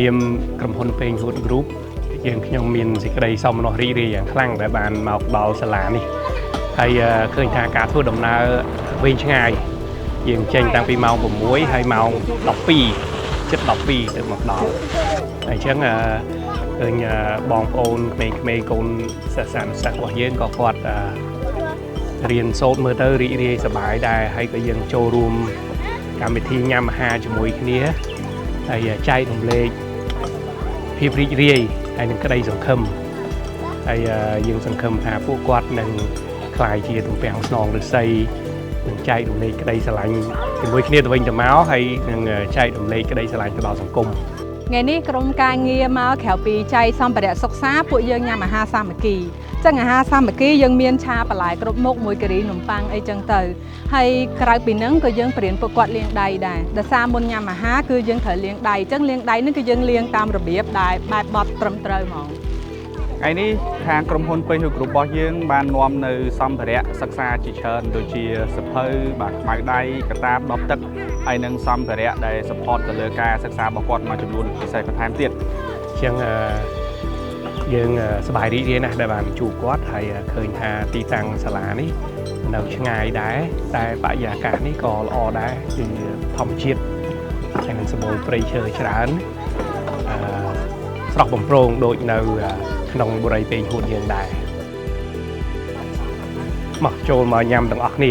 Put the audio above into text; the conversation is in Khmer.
នាមក្រុមហ៊ុនពេញហួត Group យើងខ្ញុំមានសេចក្តីសោមនស្សរីករាយយ៉ាងខ្លាំងដែលបានមកដល់សាលានេះហើយឃើញថាការធ្វើដំណើរវែងឆ្ងាយយើងចេញតាំងពីម៉ោង 6 ហើយម៉ោង 12 ជិត 12 ទៅមកដល់ហើយអញ្ចឹងឃើញបងប្អូនក្មេងៗកូនសិស្សនិស្សិតរបស់យើងក៏គាត់រៀនសូត្រមើលទៅរីករាយសប្បាយដែរហើយក៏យើងចូលរួមកម្មវិធីញ៉ាំអាហារជាមួយគ្នាហើយចែករំលែកភាពរីករាយហើយនឹងក្តីសង្ឃឹមហើយយើងសង្ឃឹមថាពួកគាត់នឹងក្លាយជាទំពាំងស្នងឫស្សីនឹងចែករំលែកក្តីស្រឡាញ់ជាមួយគ្នាទៅវិញទៅមកហើយនឹងចែករំលែកក្តីស្រឡាញ់ទៅដល់សង្គមថ្ងៃនេះក្រុមការងារមកក្រៅពីចែកសម្ភារៈសិក្សាពួកយើងញ៉ាំអាហារសាមគ្គីចឹងអាហារសាមគ្គីយើងមានឆាបន្លែគ្រប់មុខមួយការីនំប៉័ងអីចឹងទៅហើយក្រៅពីហ្នឹងក៏យើងបរៀនពួកគាត់លាងដៃដែរដោយសារមុនញ៉ាំអាហារគឺយើងត្រូវលាងដៃចឹងលាងដៃនេះគឺយើងលាងតាមរបៀបដែលបែបបត់ត្រឹមត្រូវហ្មងថ្ងៃនេះខាងក្រុមហ៊ុនពេញហួត Group របស់យើងបាននាំនៅសម្ភារៈសិក្សាជាច្រើនដូចជាសភៅបាទខ្មៅដៃកតាបដបទឹកហើយនិងសម្ភារៈដែល support ទៅលើការសិក្សារបស់គាត់មួយចំនួនពិសេសបន្ថែមទៀតអញ្ចឹងយើងសប្បាយរីករាយណាស់ដែលបានជួបគាត់ហើយឃើញថាទីតាំងសាលានេះនៅឆ្ងាយដែរតែបរិយាកាសនេះក៏ល្អដែរគឺធម្មជាតិហើយនឹងសម្បូរព្រៃឈើច្រើនស្រស់បំព្រងដូចនៅក្នុងបុរីពេញហួតយើងដែរមកចូលមកញ៉ាំទាំងអស់គ្នា